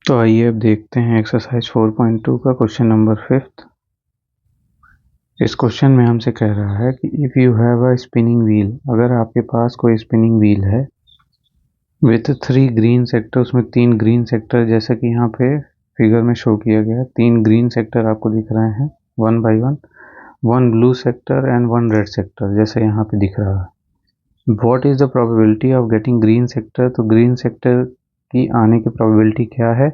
तो आइए अब देखते हैं एक्सरसाइज 4.2 का क्वेश्चन नंबर 5। इस क्वेश्चन में हमसे कह रहा है कि if you have a spinning wheel, अगर आपके पास कोई स्पिनिंग व्हील है विथ 3 ग्रीन सेक्टर, उसमें 3 ग्रीन सेक्टर जैसा कि यहाँ पे फिगर में शो किया गया है, 3 ग्रीन सेक्टर आपको दिख रहे हैं 1 by 1, 1 blue sector and 1 red sector जैसे यहाँ पे दिख रहा है। What is the probability of getting green sector, तो ग्रीन सेक्टर की आने की प्रोबेबिलिटी क्या है,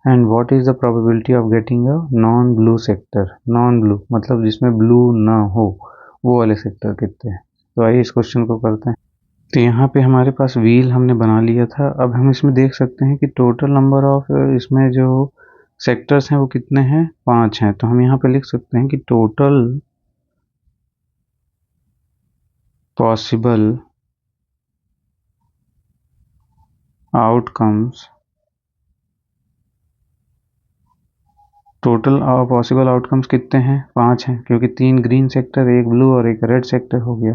and what is the probability of getting a non blue sector, non blue मतलब जिसमें ब्लू ना हो वो वाले सेक्टर कितने हैं। तो आइए इस क्वेश्चन को करते हैं। तो यहाँ पे हमारे पास व्हील हमने बना लिया था। अब हम इसमें देख सकते हैं कि टोटल नंबर ऑफ इसमें जो सेक्टर्स हैं वो कितने हैं, 5 हैं। तो हम यहाँ पे लिख सकते हैं कि total possible outcomes, total possible outcomes कितने हैं, 5 हैं, क्योंकि 3 ग्रीन सेक्टर, 1 ब्लू और 1 रेड सेक्टर हो गया।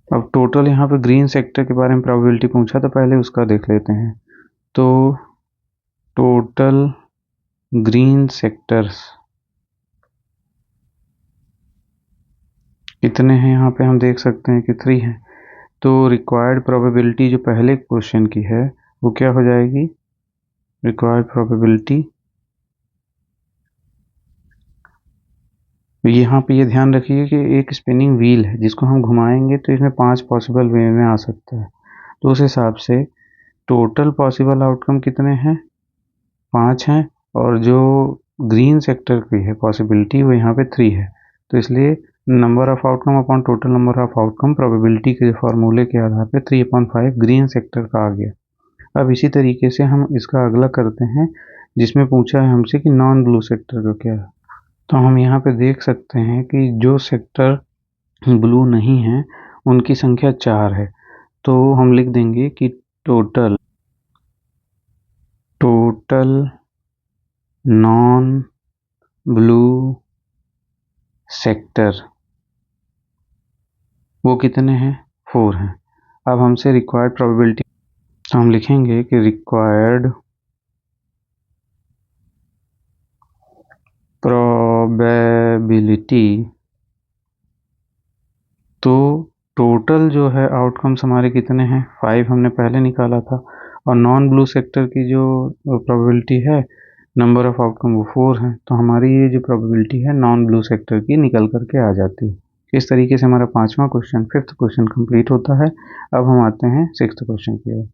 अब टोटल यहाँ पे ग्रीन सेक्टर के बारे में प्रोबेबिलिटी पूछा तो पहले उसका देख लेते हैं। तो टोटल ग्रीन सेक्टर्स कितने हैं, यहाँ पे हम देख सकते हैं कि 3 हैं। तो रिक्वायर्ड प्रोबेबिलिटी जो पहले क्वेश्चन की है वो क्या हो जाएगी, रिक्वायर्ड प्रोबेबिलिटी, यहाँ पे ये ध्यान रखिए कि एक स्पिनिंग व्हील है जिसको हम घुमाएंगे तो इसमें 5 पॉसिबल वे में आ सकता है। तो उस हिसाब से टोटल पॉसिबल आउटकम कितने हैं, 5 हैं, और जो ग्रीन सेक्टर की है पॉसिबिलिटी वो यहाँ पे 3 है। तो इसलिए number of outcome upon total number of outcome probability के फॉर्मूले के आधार पे 3/5 ग्रीन सेक्टर का आ गया। अब इसी तरीके से हम इसका अगला करते हैं जिसमें पूछा है हमसे कि नॉन ब्लू सेक्टर का क्या है। तो हम यहाँ पे देख सकते हैं कि जो सेक्टर ब्लू नहीं है उनकी संख्या 4 है। तो हम लिख देंगे कि टोटल नॉन ब्लू सेक्टर वो कितने हैं, 4 हैं। अब हमसे रिक्वायर्ड प्रोबेबिलिटी, तो हम लिखेंगे कि रिक्वायर्ड प्रोबेबिलिटी, तो टोटल जो है आउटकम्स हमारे कितने हैं, 5 हमने पहले निकाला था, और नॉन ब्लू सेक्टर की जो प्रोबेबिलिटी है नंबर ऑफ आउटकम वो 4 है। तो हमारी ये जो प्रोबेबिलिटी है नॉन ब्लू सेक्टर की निकल करके आ जाती है। इस तरीके से हमारा 5वां क्वेश्चन, 5th क्वेश्चन कंप्लीट होता है। अब हम आते हैं 6th क्वेश्चन की ओर।